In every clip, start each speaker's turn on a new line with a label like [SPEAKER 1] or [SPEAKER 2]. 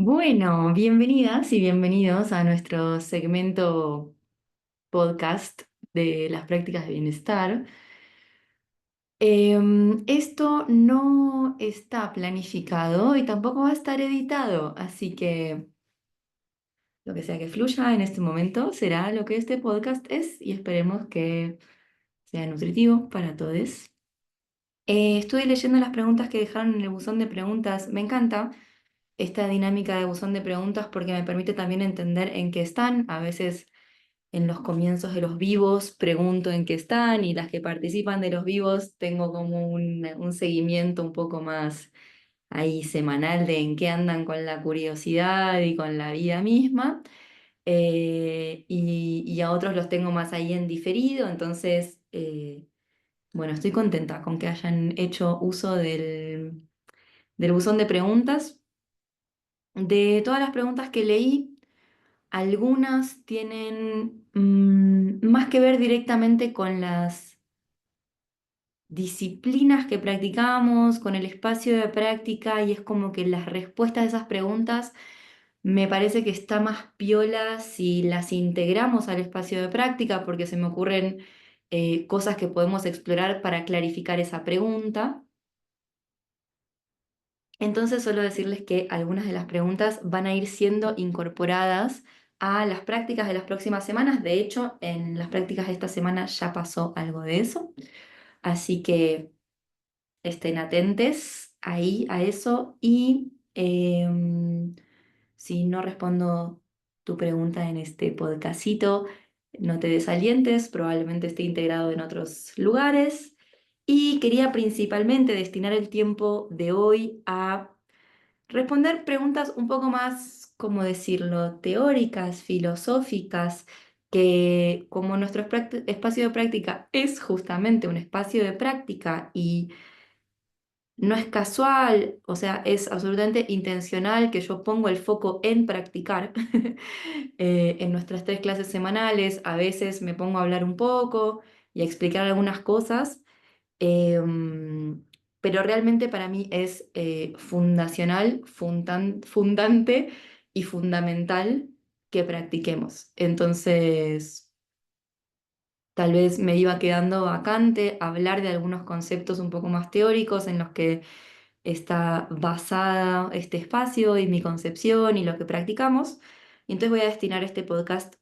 [SPEAKER 1] Bueno, bienvenidas y bienvenidos a nuestro segmento podcast de las prácticas de bienestar. Esto no está planificado y tampoco va a estar editado, así que lo que sea que fluya en este momento será lo que este podcast es y esperemos que sea nutritivo para todos. Estuve leyendo las preguntas que dejaron en el buzón de preguntas. Me encanta esta dinámica de buzón de preguntas porque me permite también entender en qué están. A veces en los comienzos de los vivos pregunto en qué están y las que participan de los vivos tengo como un seguimiento un poco más ahí semanal de en qué andan con la curiosidad y con la vida misma. Y a otros los tengo más ahí en diferido, entonces, bueno, estoy contenta con que hayan hecho uso del buzón de preguntas. De todas las preguntas que leí, algunas tienen más que ver directamente con las disciplinas que practicamos, con el espacio de práctica, y es como que las respuestas de esas preguntas me parece que está más piola si las integramos al espacio de práctica, porque se me ocurren cosas que podemos explorar para clarificar esa pregunta. Entonces, solo decirles que algunas de las preguntas van a ir siendo incorporadas a las prácticas de las próximas semanas. De hecho, en las prácticas de esta semana ya pasó algo de eso. Así que estén atentes ahí a eso. Y si no respondo tu pregunta en este podcastito, no te desalientes, probablemente esté integrado en otros lugares. Y quería principalmente destinar el tiempo de hoy a responder preguntas un poco más, ¿cómo decirlo?, teóricas, filosóficas, que como nuestro espacio de práctica es justamente un espacio de práctica y no es casual, o sea, es absolutamente intencional que yo pongo el foco en practicar. En nuestras 3 clases semanales, a veces me pongo a hablar un poco y a explicar algunas cosas. Em, pero realmente para mí es fundacional, fundante y fundamental que practiquemos. Entonces, tal vez me iba quedando vacante hablar de algunos conceptos un poco más teóricos en los que está basada este espacio y mi concepción y lo que practicamos. Y entonces voy a destinar este podcast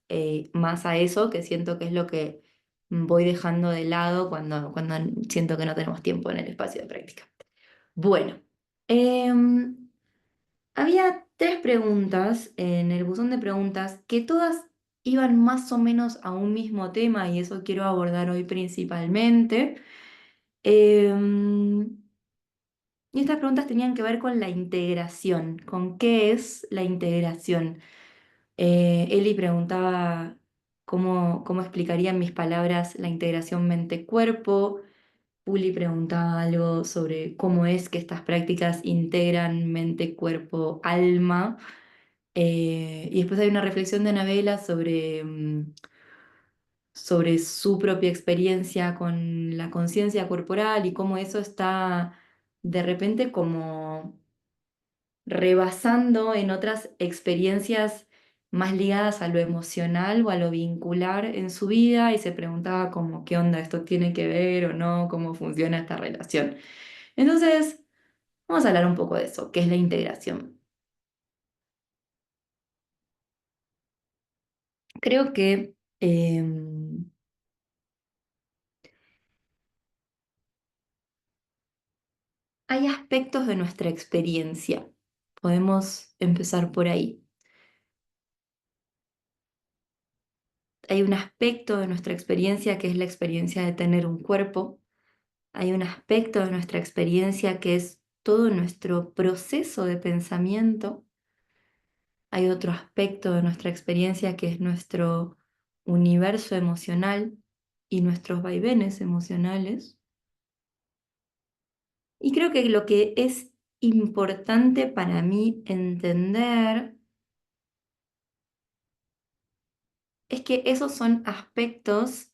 [SPEAKER 1] más a eso, que siento que es lo que voy dejando de lado cuando siento que no tenemos tiempo en el espacio de práctica. Bueno, em, había 3 preguntas en el buzón de preguntas que todas iban más o menos a un mismo tema y eso quiero abordar hoy principalmente. Em, y estas preguntas tenían que ver con la integración, con qué es la integración. Eli preguntaba cómo explicaría en mis palabras la integración mente-cuerpo. Puli preguntaba algo sobre cómo es que estas prácticas integran mente, cuerpo, alma. Y después hay una reflexión de Anabela sobre su propia experiencia con la conciencia corporal y cómo eso está de repente como rebasando en otras experiencias más ligadas a lo emocional o a lo vincular en su vida y se preguntaba como qué onda, esto tiene que ver o no, cómo funciona esta relación. Entonces, vamos a hablar un poco de eso, qué es la integración. Creo que hay aspectos de nuestra experiencia. Podemos empezar por ahí. Hay un aspecto de nuestra experiencia que es la experiencia de tener un cuerpo. Hay un aspecto de nuestra experiencia que es todo nuestro proceso de pensamiento. Hay otro aspecto de nuestra experiencia que es nuestro universo emocional y nuestros vaivenes emocionales. Y creo que lo que es importante para mí entender es que esos son aspectos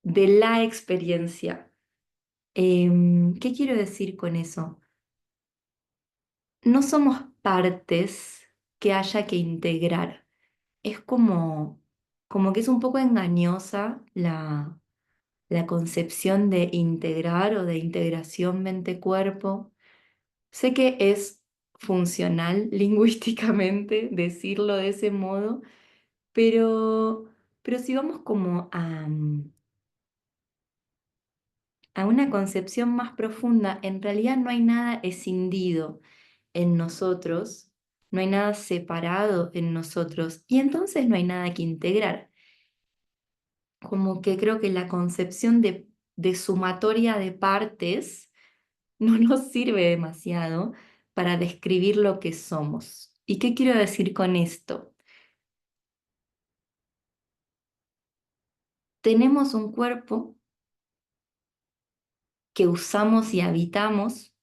[SPEAKER 1] de la experiencia. ¿Qué quiero decir con eso? no somos partes que haya que integrar. Es como que es un poco engañosa la concepción de integrar o de integración mente-cuerpo. Sé que es funcional lingüísticamente decirlo de ese modo, pero si vamos como a una concepción más profunda, en realidad no hay nada escindido en nosotros, no hay nada separado en nosotros y entonces no hay nada que integrar. Como que creo que la concepción de sumatoria de partes no nos sirve demasiado para describir lo que somos. ¿Y qué quiero decir con esto? Tenemos un cuerpo que usamos y habitamos.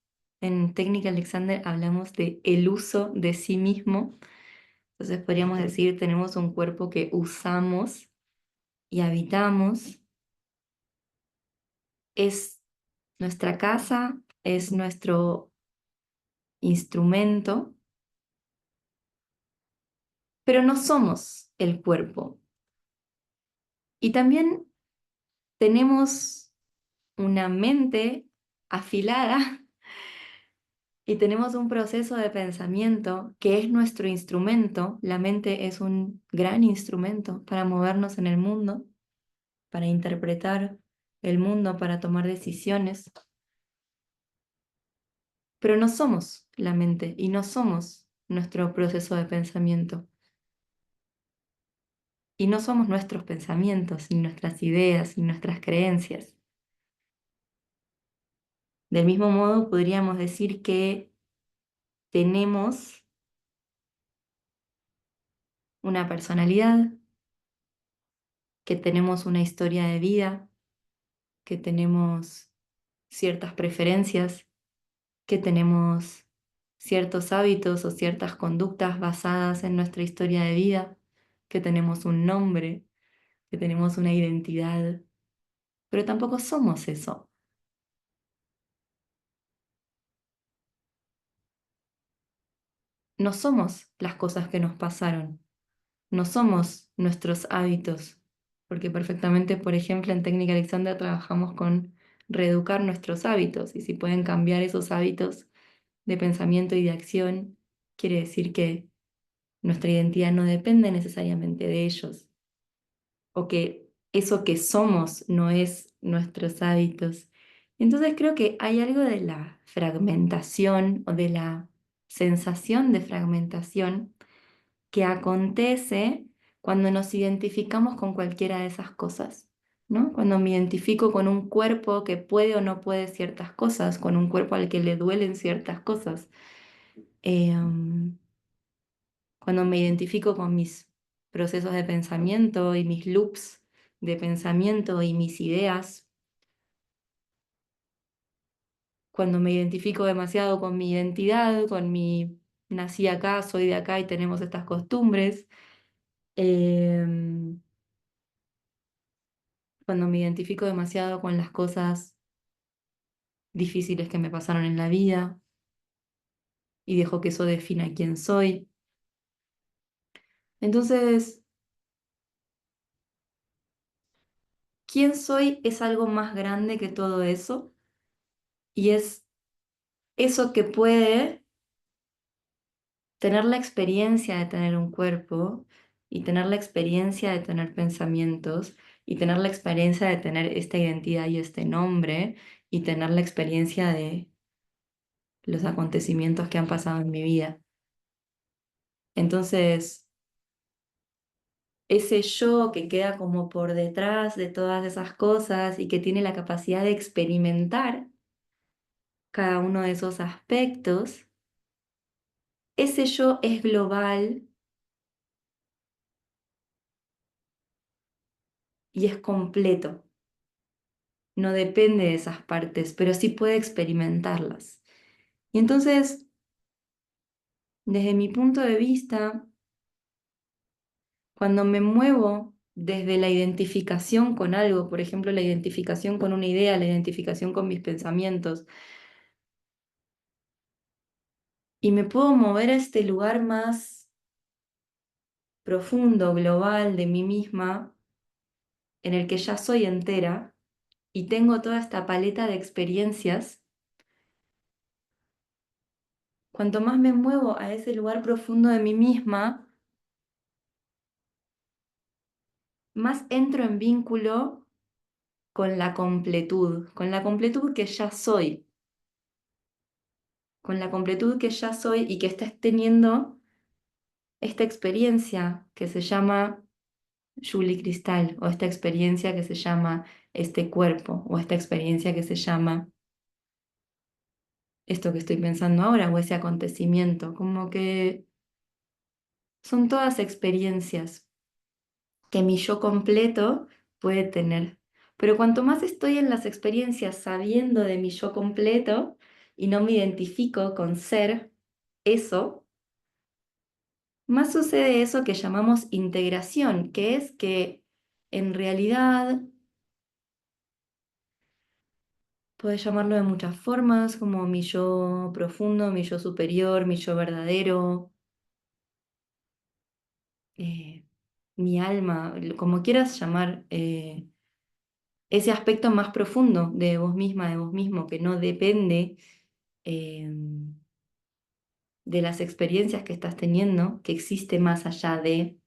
[SPEAKER 1] En Técnica Alexander hablamos de el uso de sí mismo. Entonces podríamos decir, tenemos un cuerpo que usamos y habitamos. Es nuestra casa, es nuestro instrumento, pero no somos el cuerpo. Y también tenemos una mente afilada y tenemos un proceso de pensamiento que es nuestro instrumento. La mente es un gran instrumento para movernos en el mundo, para interpretar el mundo, para tomar decisiones. Pero no somos la mente y no somos nuestro proceso de pensamiento. Y no somos nuestros pensamientos, ni nuestras ideas, ni nuestras creencias. Del mismo modo, podríamos decir que tenemos una personalidad, que tenemos una historia de vida, que tenemos ciertas preferencias, que tenemos ciertos hábitos o ciertas conductas basadas en nuestra historia de vida, que tenemos un nombre, que tenemos una identidad, pero tampoco somos eso. No somos las cosas que nos pasaron, no somos nuestros hábitos, porque perfectamente, por ejemplo, en Técnica Alexander trabajamos con reeducar nuestros hábitos y si pueden cambiar esos hábitos de pensamiento y de acción, quiere decir que nuestra identidad no depende necesariamente de ellos o que eso que somos no es nuestros hábitos. Entonces creo que hay algo de la fragmentación o de la sensación de fragmentación que acontece cuando nos identificamos con cualquiera de esas cosas, ¿no? Cuando me identifico con un cuerpo que puede o no puede ciertas cosas, con un cuerpo al que le duelen ciertas cosas, em, cuando me identifico con mis procesos de pensamiento y mis loops de pensamiento y mis ideas, cuando me identifico demasiado con mi identidad, con mi nací acá, soy de acá y tenemos estas costumbres, em, cuando me identifico demasiado con las cosas difíciles que me pasaron en la vida y dejo que eso defina quién soy. Entonces, quién soy es algo más grande que todo eso y es eso que puede tener la experiencia de tener un cuerpo y tener la experiencia de tener pensamientos y tener la experiencia de tener esta identidad y este nombre y tener la experiencia de los acontecimientos que han pasado en mi vida. Entonces, ese yo que queda como por detrás de todas esas cosas y que tiene la capacidad de experimentar cada uno de esos aspectos, ese yo es global y es completo. No depende de esas partes, pero sí puede experimentarlas. Y entonces, desde mi punto de vista, cuando me muevo desde la identificación con algo, por ejemplo, la identificación con una idea, la identificación con mis pensamientos, Y me puedo mover a este lugar más profundo, global de mí misma, en el que ya soy entera y tengo toda esta paleta de experiencias. Cuanto más me muevo a ese lugar profundo de mí misma, más entro en vínculo con la completud que ya soy, con la completud que ya soy y que estás teniendo esta experiencia que se llama Julie Cristal, o esta experiencia que se llama este cuerpo, o esta experiencia que se llama esto que estoy pensando ahora, o ese acontecimiento, como que son todas experiencias que mi yo completo puede tener. Pero cuanto más estoy en las experiencias sabiendo de mi yo completo y no me identifico con ser eso, más sucede eso que llamamos integración, que es que en realidad puedes llamarlo de muchas formas, como mi yo profundo, mi yo superior, mi yo verdadero, eh, mi alma, como quieras llamar, ese aspecto más profundo de vos misma, de vos mismo, que no depende eh, de las experiencias que estás teniendo, que existe más allá de,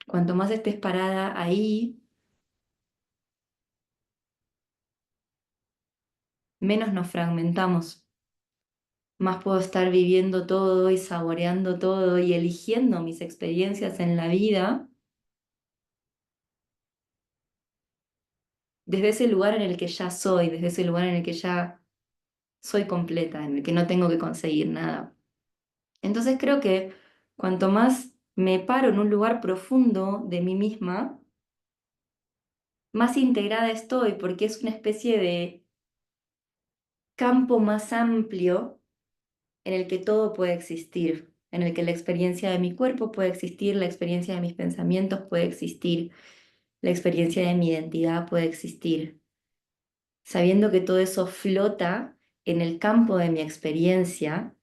[SPEAKER 1] cuanto más estés parada ahí, menos nos fragmentamos, más puedo estar viviendo todo y saboreando todo y eligiendo mis experiencias en la vida desde ese lugar en el que ya soy, desde ese lugar en el que ya soy completa, en el que no tengo que conseguir nada. Entonces creo que cuanto más me paro en un lugar profundo de mí misma, más integrada estoy, porque es una especie de campo más amplio en el que todo puede existir, en el que la experiencia de mi cuerpo puede existir, la experiencia de mis pensamientos puede existir, la experiencia de mi identidad puede existir, sabiendo que todo eso flota en el campo de mi experiencia,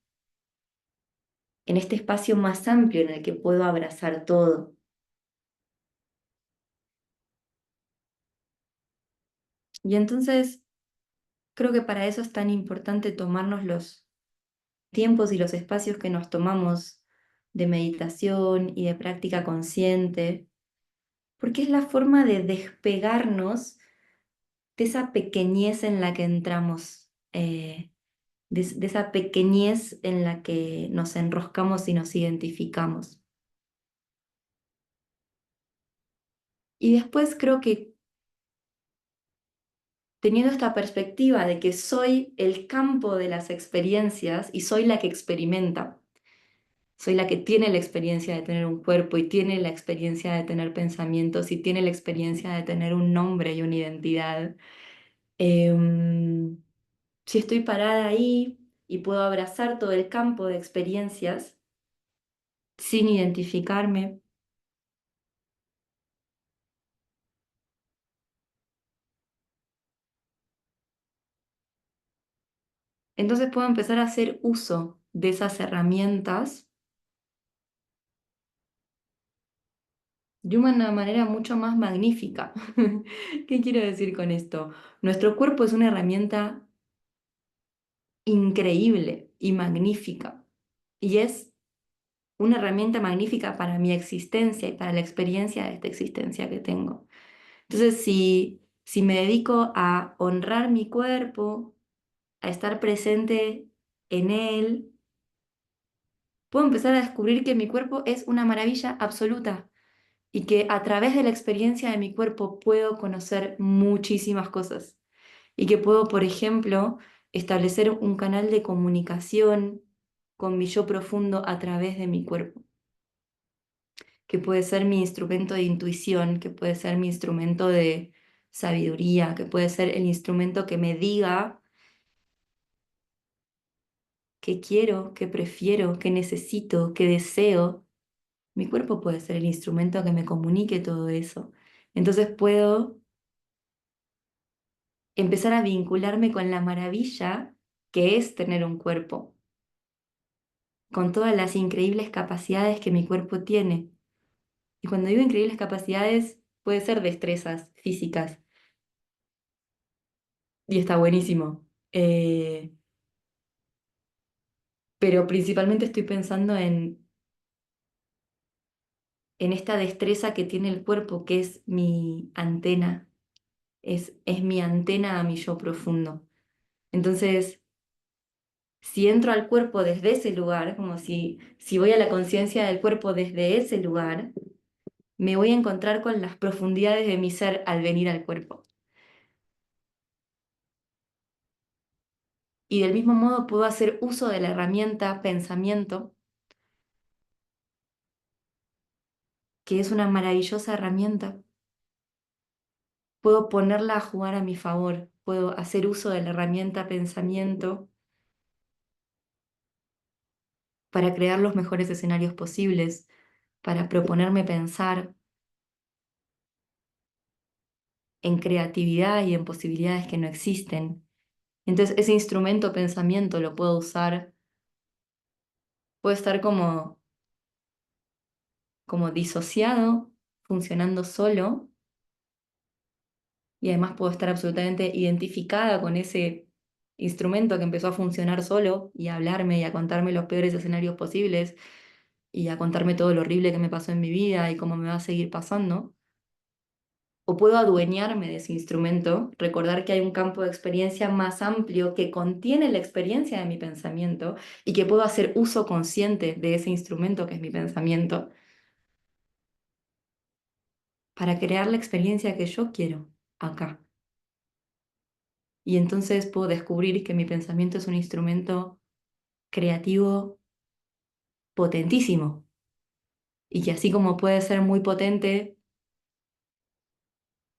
[SPEAKER 1] en este espacio más amplio en el que puedo abrazar todo. Y entonces creo que para eso es tan importante tomarnos los tiempos y los espacios que nos tomamos de meditación y de práctica consciente, porque es la forma de despegarnos de esa pequeñez en la que entramos, de esa pequeñez en la que nos enroscamos y nos identificamos. Y después creo que teniendo esta perspectiva de que soy el campo de las experiencias y soy la que experimenta, soy la que tiene la experiencia de tener un cuerpo y tiene la experiencia de tener pensamientos y tiene la experiencia de tener un nombre y una identidad. Em, si estoy parada ahí y puedo abrazar todo el campo de experiencias sin identificarme, entonces puedo empezar a hacer uso de esas herramientas de una manera mucho más magnífica. ¿Qué quiero decir con esto? Nuestro cuerpo es una herramienta increíble y magnífica y es una herramienta magnífica para mi existencia y para la experiencia de esta existencia que tengo. Entonces, si me dedico a honrar mi cuerpo, a estar presente en él, puedo empezar a descubrir que mi cuerpo es una maravilla absoluta y que a través de la experiencia de mi cuerpo puedo conocer muchísimas cosas y que puedo, por ejemplo, establecer un canal de comunicación con mi yo profundo a través de mi cuerpo, que puede ser mi instrumento de intuición, que puede ser mi instrumento de sabiduría, que puede ser el instrumento que me diga qué quiero, qué prefiero, qué necesito, qué deseo. Mi cuerpo puede ser el instrumento que me comunique todo eso. Entonces puedo empezar a vincularme con la maravilla que es tener un cuerpo, con todas las increíbles capacidades que mi cuerpo tiene. Y cuando digo increíbles capacidades, puede ser destrezas físicas, y está buenísimo. Pero principalmente estoy pensando en esta destreza que tiene el cuerpo, que es mi antena, es mi antena a mi yo profundo. Entonces, si entro al cuerpo desde ese lugar, como si voy a la conciencia del cuerpo desde ese lugar, me voy a encontrar con las profundidades de mi ser al venir al cuerpo. Y del mismo modo puedo hacer uso de la herramienta pensamiento, que es una maravillosa herramienta. Puedo ponerla a jugar a mi favor, puedo hacer uso de la herramienta pensamiento para crear los mejores escenarios posibles, para proponerme pensar en creatividad y en posibilidades que no existen. Entonces, ese instrumento pensamiento lo puedo usar, puedo estar como disociado, funcionando solo, y además puedo estar absolutamente identificada con ese instrumento que empezó a funcionar solo y a hablarme y a contarme los peores escenarios posibles y a contarme todo lo horrible que me pasó en mi vida y cómo me va a seguir pasando. O puedo adueñarme de ese instrumento, recordar que hay un campo de experiencia más amplio que contiene la experiencia de mi pensamiento y que puedo hacer uso consciente de ese instrumento que es mi pensamiento para crear la experiencia que yo quiero acá. Y entonces puedo descubrir que mi pensamiento es un instrumento creativo potentísimo y que así como puede ser muy potente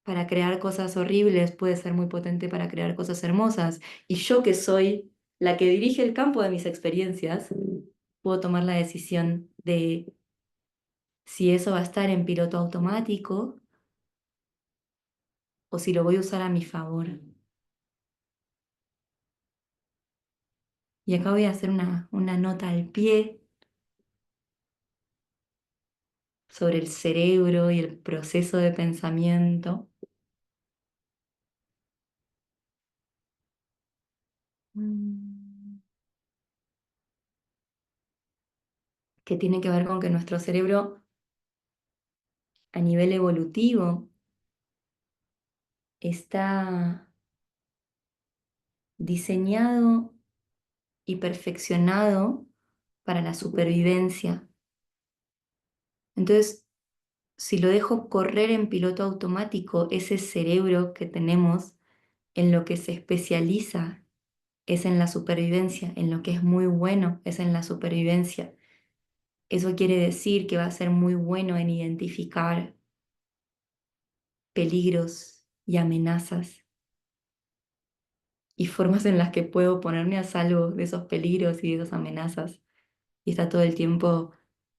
[SPEAKER 1] para crear cosas horribles, puede ser muy potente para crear cosas hermosas. Y yo que soy la que dirige el campo de mis experiencias, puedo tomar la decisión de si eso va a estar en piloto automático o si lo voy a usar a mi favor. Y acá voy a hacer una nota al pie sobre el cerebro y el proceso de pensamiento. Mm. Que tiene que ver con que nuestro cerebro a nivel evolutivo está diseñado y perfeccionado para la supervivencia. Entonces, si lo dejo correr en piloto automático, ese cerebro que tenemos en lo que se especializa es en la supervivencia, en lo que es muy bueno es en la supervivencia. Eso quiere decir que va a ser muy bueno en identificar peligros y amenazas y formas en las que puedo ponerme a salvo de esos peligros y de esas amenazas. Y está todo el tiempo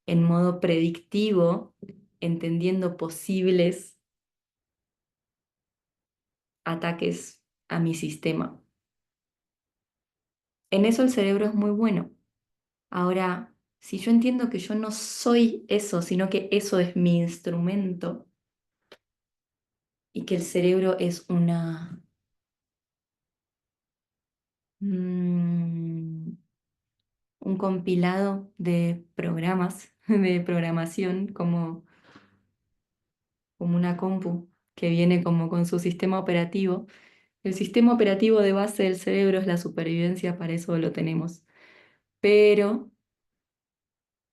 [SPEAKER 1] en modo predictivo, entendiendo posibles ataques a mi sistema. En eso el cerebro es muy bueno. Ahora, si yo entiendo que yo no soy eso, sino que eso es mi instrumento y que el cerebro es mm, un compilado de programas, de programación, como una compu que viene como con su sistema operativo. El sistema operativo de base del cerebro es la supervivencia, para eso lo tenemos. Pero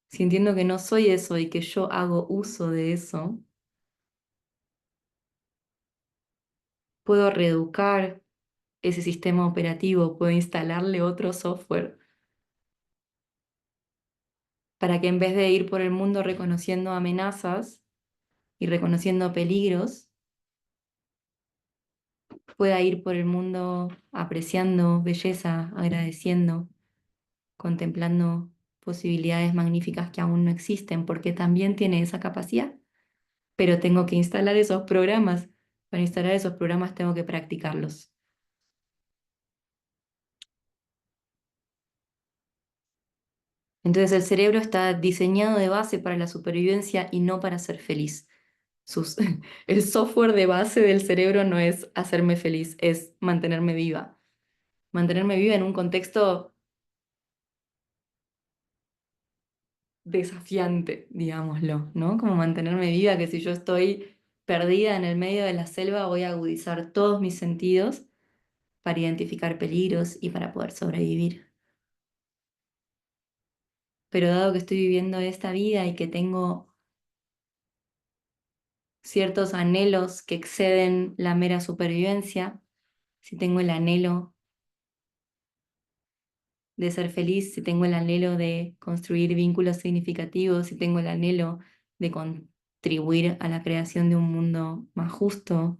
[SPEAKER 1] si entiendo que no soy eso y que yo hago uso de eso, puedo reeducar ese sistema operativo, puedo instalarle otro software para que en vez de ir por el mundo reconociendo amenazas y reconociendo peligros, pueda ir por el mundo apreciando belleza, agradeciendo, contemplando posibilidades magníficas que aún no existen, porque también tiene esa capacidad. Pero tengo que instalar esos programas. Para instalar esos programas tengo que practicarlos. Entonces el cerebro está diseñado de base para la supervivencia y no para ser feliz. Sus- el software de base del cerebro no es hacerme feliz, es mantenerme viva. Mantenerme viva en un contexto desafiante, digámoslo, ¿no? Como mantenerme viva, que si yo estoy perdida en el medio de la selva, voy a agudizar todos mis sentidos para identificar peligros y para poder sobrevivir. Pero dado que estoy viviendo esta vida y que tengo ciertos anhelos que exceden la mera supervivencia, si tengo el anhelo de ser feliz, si tengo el anhelo de construir vínculos significativos, si tengo el anhelo de contribuir a la creación de un mundo más justo,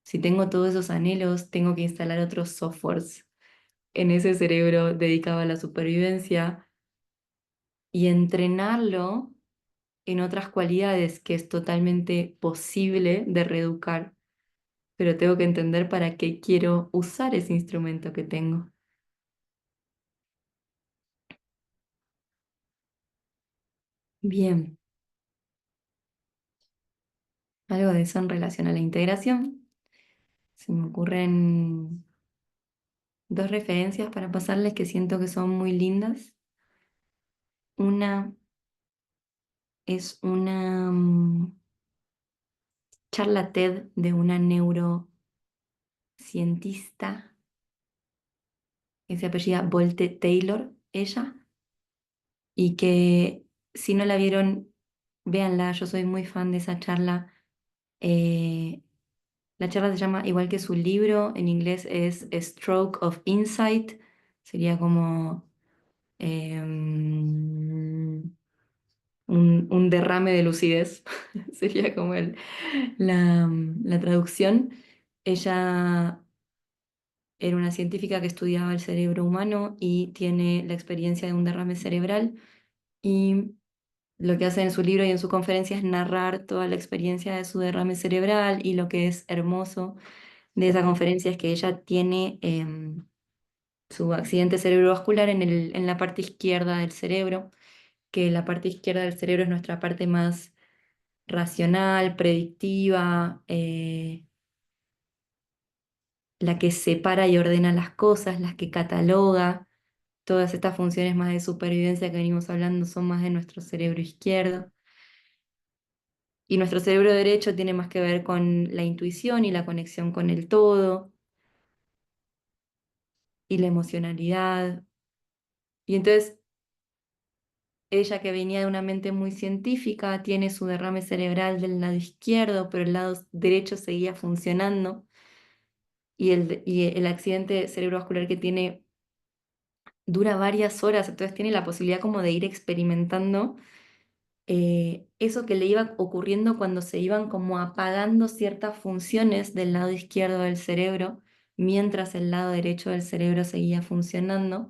[SPEAKER 1] si tengo todos esos anhelos, tengo que instalar otros softwares en ese cerebro dedicado a la supervivencia y entrenarlo en otras cualidades que es totalmente posible de reeducar, pero tengo que entender para qué quiero usar ese instrumento que tengo. Bien, algo de eso en relación a la integración. Se me ocurren dos referencias para pasarles que siento que son muy lindas. Una es una charla TED de una neurocientista que se apellida Volte Taylor, ella, y que si no la vieron, véanla, yo soy muy fan de esa charla. Eh, la charla se llama igual que su libro, en inglés es A Stroke of Insight, sería como un derrame de lucidez, sería como la traducción. Ella era una científica que estudiaba el cerebro humano y tiene la experiencia de un derrame cerebral y lo que hace en su libro y en su conferencia es narrar toda la experiencia de su derrame cerebral y lo que es hermoso de esa conferencia es que ella tiene su accidente cerebrovascular en la parte izquierda del cerebro, que la parte izquierda del cerebro es nuestra parte más racional, predictiva, la que separa y ordena las cosas, la que cataloga. Todas estas funciones más de supervivencia que venimos hablando son más de nuestro cerebro izquierdo. Y nuestro cerebro derecho tiene más que ver con la intuición y la conexión con el todo y la emocionalidad. Y entonces ella que venía de una mente muy científica tiene su derrame cerebral del lado izquierdo, pero el lado derecho seguía funcionando. Y el accidente cerebrovascular que tiene dura varias horas, entonces tiene la posibilidad como de ir experimentando eso que le iba ocurriendo cuando se iban como apagando ciertas funciones del lado izquierdo del cerebro, mientras el lado derecho del cerebro seguía funcionando.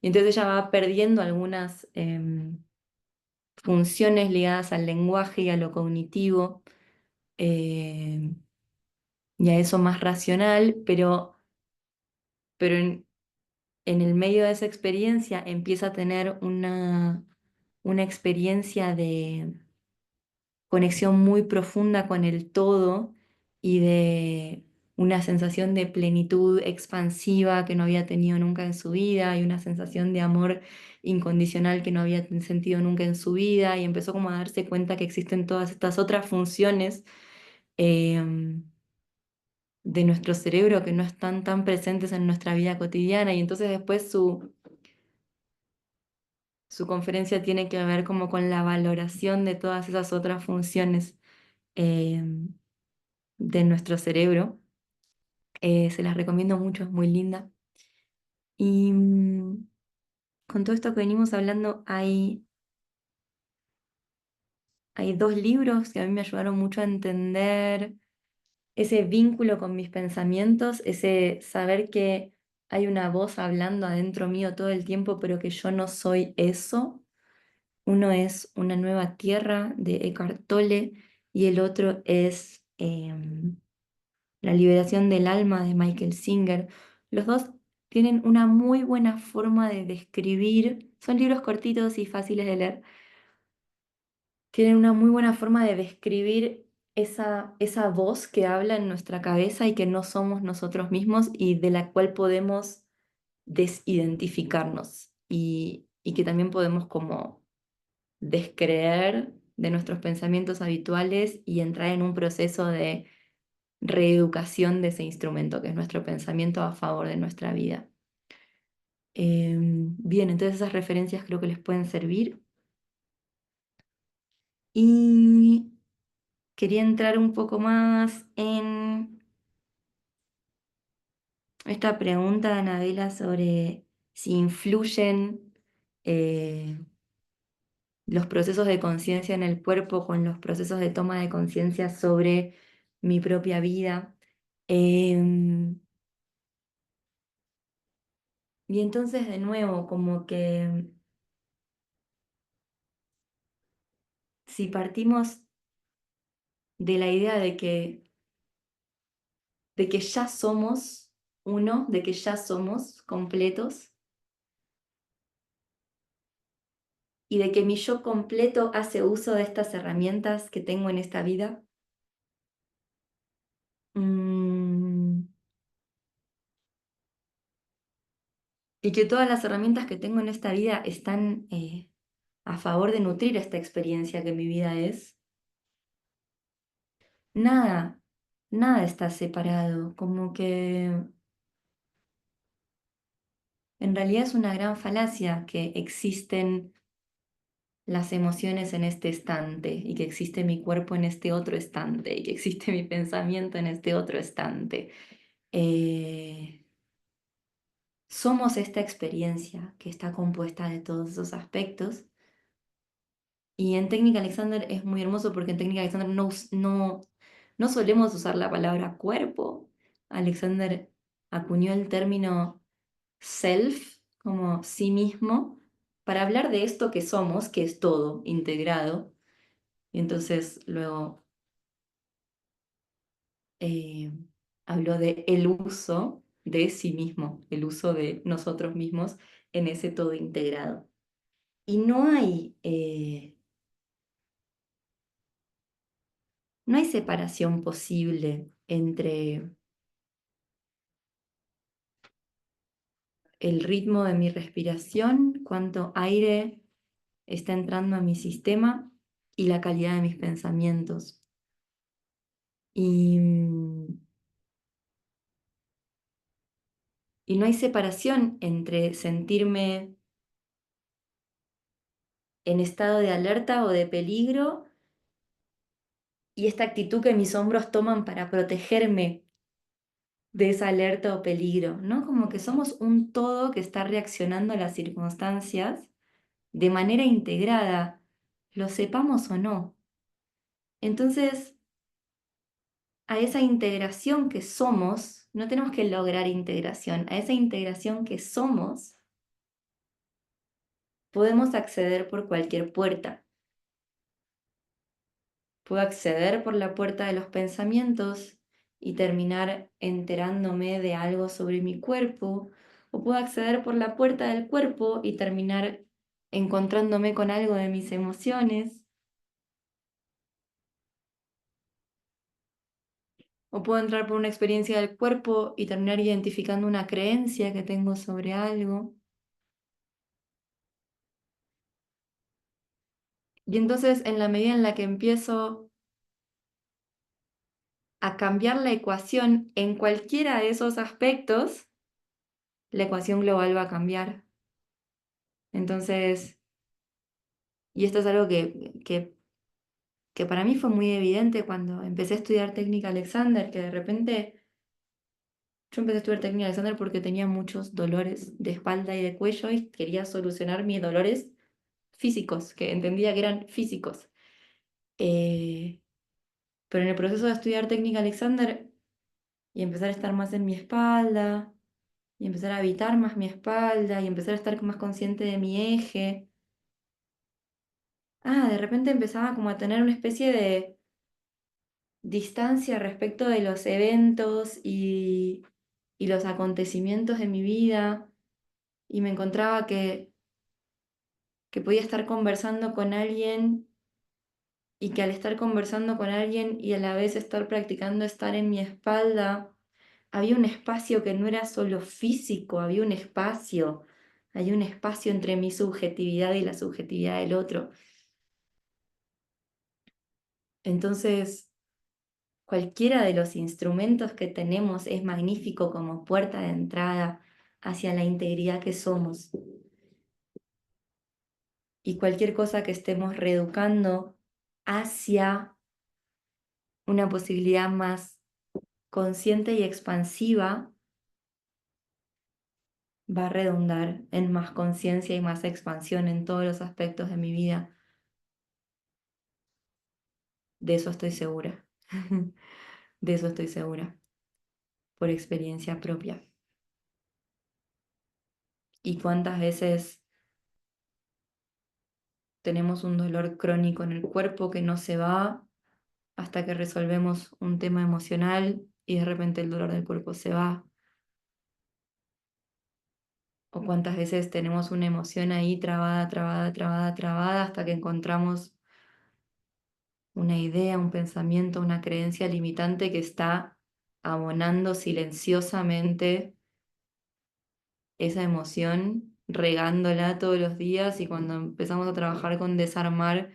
[SPEAKER 1] Y entonces ella va perdiendo algunas funciones ligadas al lenguaje y a lo cognitivo, eh, y a eso más racional, pero en el medio de esa experiencia empieza a tener una experiencia de conexión muy profunda con el todo y de una sensación de plenitud expansiva que no había tenido nunca en su vida y una sensación de amor incondicional que no había sentido nunca en su vida y empezó como a darse cuenta que existen todas estas otras funciones de nuestro cerebro que no están tan presentes en nuestra vida cotidiana y entonces después su conferencia tiene que ver como con la valoración de todas esas otras funciones em, de nuestro cerebro. Se las recomiendo mucho, es muy linda. Y con todo esto que venimos hablando, hay dos libros que a mí me ayudaron mucho a entender ese vínculo con mis pensamientos, ese saber que hay una voz hablando adentro mío todo el tiempo, pero que yo no soy eso. Uno es Una nueva tierra de Eckhart Tolle y el otro es La liberación del alma de Michael Singer. Los dos tienen una muy buena forma de describir, son libros cortitos y fáciles de leer, tienen una muy buena forma de describir esa voz que habla en nuestra cabeza y que no somos nosotros mismos y de la cual podemos desidentificarnos y que también podemos como descreer de nuestros pensamientos habituales y entrar en un proceso de reeducación de ese instrumento, que es nuestro pensamiento a favor de nuestra vida. Bien, entonces esas referencias creo que les pueden servir. Y quería entrar un poco más en esta pregunta de Anabela sobre si influyen eh, los procesos de conciencia en el cuerpo con los procesos de toma de conciencia sobre mi propia vida. Em, y entonces de nuevo, como que si partimos de la idea de que ya somos uno, de que ya somos completos y de que mi yo completo hace uso de estas herramientas que tengo en esta vida. mm, y que todas las herramientas que tengo en esta vida están a favor de nutrir esta experiencia que mi vida es. Nada, nada está separado, como que en realidad es una gran falacia que existen las emociones en este estante y que existe mi cuerpo en este otro estante y que existe mi pensamiento en este otro estante. Eh, Somos esta experiencia que está compuesta de todos esos aspectos. Y en Técnica Alexander es muy hermoso porque en Técnica Alexander no solemos usar la palabra cuerpo. Alexander acuñó el término self, como sí mismo, para hablar de esto que somos, que es todo integrado. Y entonces luego eh, habló de el uso de sí mismo, el uso de nosotros mismos en ese todo integrado. Y no hay separación posible entre el ritmo de mi respiración, cuánto aire está entrando a mi sistema y la calidad de mis pensamientos. Y, y no hay separación entre sentirme en estado de alerta o de peligro y esta actitud que mis hombros toman para protegerme de esa alerta o peligro, ¿no? Como que somos un todo que está reaccionando a las circunstancias de manera integrada, lo sepamos o no. Entonces, a esa integración que somos, no tenemos que lograr integración, a esa integración que somos, podemos acceder por cualquier puerta. Puedo acceder por la puerta de los pensamientos y terminar enterándome de algo sobre mi cuerpo, o puedo acceder por la puerta del cuerpo y terminar encontrándome con algo de mis emociones, o puedo entrar por una experiencia del cuerpo y terminar identificando una creencia que tengo sobre algo. Y entonces, en la medida en la que empiezo a cambiar la ecuación en cualquiera de esos aspectos, la ecuación global va a cambiar. Entonces, y esto es algo que para mí fue muy evidente cuando empecé a estudiar técnica Alexander, que de repente yo empecé a estudiar técnica Alexander porque tenía muchos dolores de espalda y de cuello y quería solucionar mis dolores físicos, que entendía que eran físicos. Eh, pero en el proceso de estudiar técnica Alexander y empezar a estar más en mi espalda, y empezar a habitar más mi espalda, y empezar a estar más consciente de mi eje, de repente empezaba como a tener una especie de distancia respecto de los eventos y los acontecimientos de mi vida y me encontraba que podía estar conversando con alguien y que al estar conversando con alguien y a la vez estar practicando estar en mi espalda, había un espacio que no era solo físico, había un espacio entre mi subjetividad y la subjetividad del otro. Entonces, cualquiera de los instrumentos que tenemos es magnífico como puerta de entrada hacia la integridad que somos. Y cualquier cosa que estemos reeducando hacia una posibilidad más consciente y expansiva va a redundar en más conciencia y más expansión en todos los aspectos de mi vida. De eso estoy segura. De eso estoy segura, por experiencia propia. ¿Y cuántas veces tenemos un dolor crónico en el cuerpo que no se va hasta que resolvemos un tema emocional y de repente el dolor del cuerpo se va? ¿O cuántas veces tenemos una emoción ahí trabada, trabada, trabada, trabada hasta que encontramos una idea, un pensamiento, una creencia limitante que está abonando silenciosamente esa emoción, regándola todos los días, y cuando empezamos a trabajar con desarmar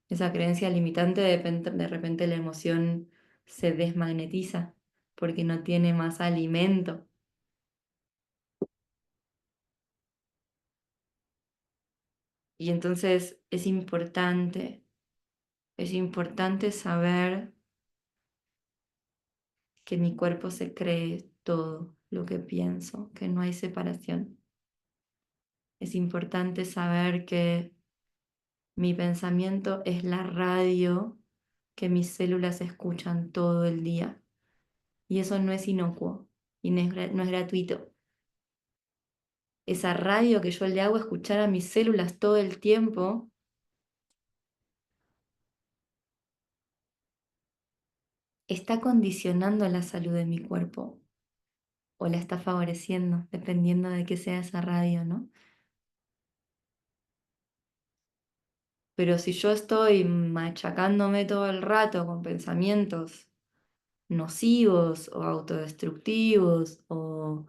[SPEAKER 1] esa creencia limitante, de repente la emoción se desmagnetiza porque no tiene más alimento. Y entonces es importante saber que mi cuerpo se cree todo lo que pienso, que no hay separación. Es importante saber que mi pensamiento es la radio que mis células escuchan todo el día. Y eso no es inocuo y no es gratuito. Esa radio que yo le hago escuchar a mis células todo el tiempo está condicionando la salud de mi cuerpo o la está favoreciendo, dependiendo de qué sea esa radio, ¿no? Pero si yo estoy machacándome todo el rato con pensamientos nocivos o autodestructivos o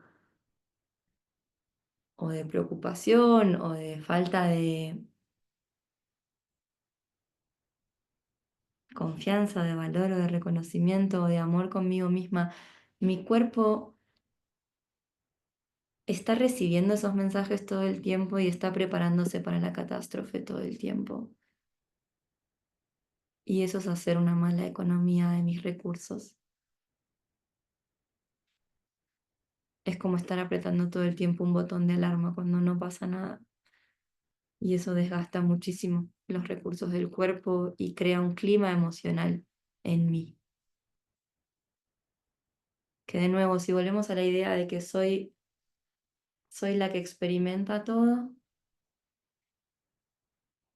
[SPEAKER 1] de preocupación o de falta de confianza, de valor o de reconocimiento o de amor conmigo misma, mi cuerpo está recibiendo esos mensajes todo el tiempo y está preparándose para la catástrofe todo el tiempo. Y eso es hacer una mala economía de mis recursos. Es como estar apretando todo el tiempo un botón de alarma cuando no pasa nada. Y eso desgasta muchísimo los recursos del cuerpo y crea un clima emocional en mí. Que de nuevo, si volvemos a la idea de que soy la que experimenta todo,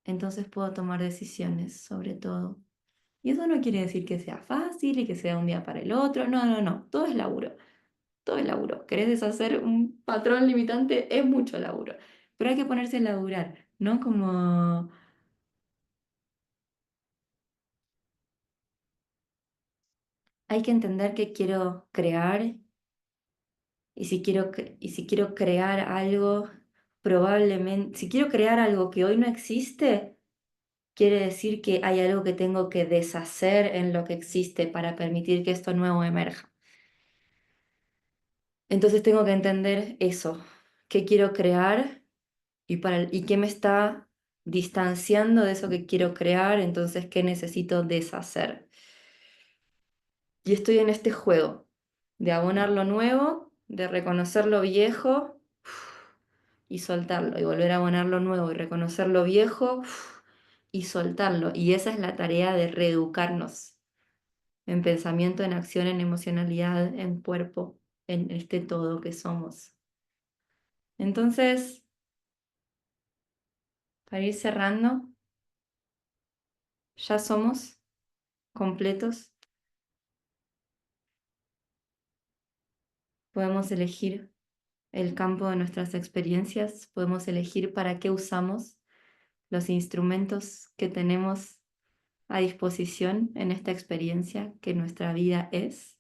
[SPEAKER 1] entonces puedo tomar decisiones sobre todo. Y eso no quiere decir que sea fácil y que sea un día para el otro. No, no, no. Todo es laburo. Todo es laburo. ¿Querés deshacer un patrón limitante? Es mucho laburo. Pero hay que ponerse a laburar, ¿no? Como hay que entender que quiero crear, y si quiero crear algo, probablemente, si quiero crear algo que hoy no existe, quiere decir que hay algo que tengo que deshacer en lo que existe para permitir que esto nuevo emerja. Entonces tengo que entender eso, qué quiero crear y qué me está distanciando de eso que quiero crear, entonces qué necesito deshacer. Y estoy en este juego de abonar lo nuevo, de reconocer lo viejo y soltarlo, y volver a abonar lo nuevo y reconocer lo viejo y soltarlo. Y esa es la tarea de reeducarnos en pensamiento, en acción, en emocionalidad, en cuerpo, en este todo que somos. Entonces, para ir cerrando, ya somos completos, Podemos elegir el campo de nuestras experiencias, podemos elegir para qué usamos los instrumentos que tenemos a disposición en esta experiencia que nuestra vida es.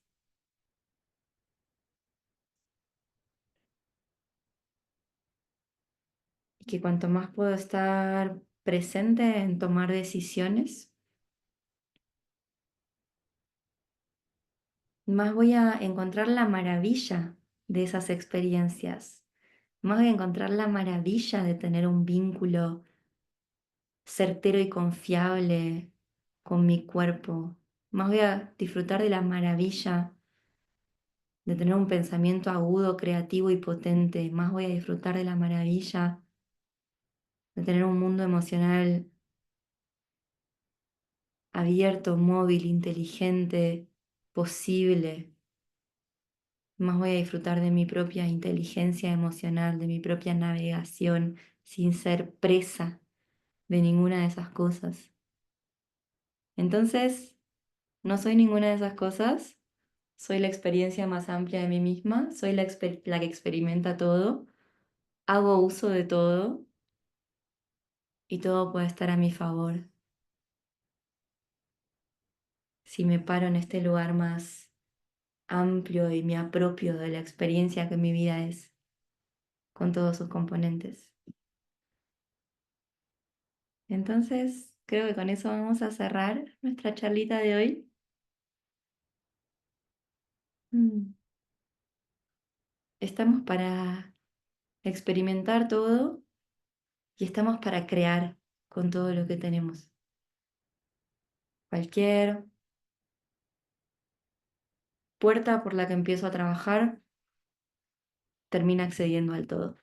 [SPEAKER 1] Y que cuanto más puedo estar presente en tomar decisiones, más voy a encontrar la maravilla de esas experiencias, más voy a encontrar la maravilla de tener un vínculo certero y confiable con mi cuerpo, más voy a disfrutar de la maravilla de tener un pensamiento agudo, creativo y potente, más voy a disfrutar de la maravilla de tener un mundo emocional abierto, móvil, inteligente, posible. Más voy a disfrutar de mi propia inteligencia emocional, de mi propia navegación, sin ser presa de ninguna de esas cosas. Entonces, no soy ninguna de esas cosas, soy la experiencia más amplia de mí misma, soy la que experimenta todo, hago uso de todo y todo puede estar a mi favor si me paro en este lugar más amplio y me apropio de la experiencia que mi vida es, con todos sus componentes. Entonces, creo que con eso vamos a cerrar nuestra charlita de hoy. Mm. Estamos para experimentar todo y estamos para crear con todo lo que tenemos. Cualquier puerta por la que empiezo a trabajar termina accediendo al todo.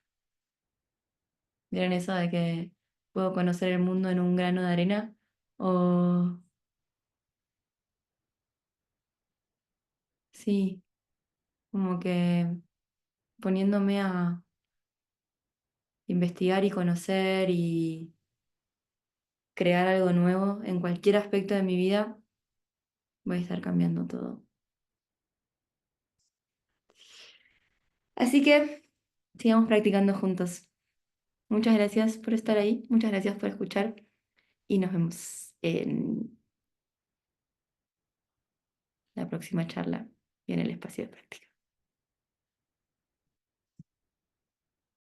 [SPEAKER 1] ¿Vieron eso de que puedo conocer el mundo en un grano de arena? O sí, como que poniéndome a investigar y conocer y crear algo nuevo en cualquier aspecto de mi vida, voy a estar cambiando todo. Así que sigamos practicando juntos. Muchas gracias por estar ahí, muchas gracias por escuchar y nos vemos en la próxima charla y en el espacio de práctica.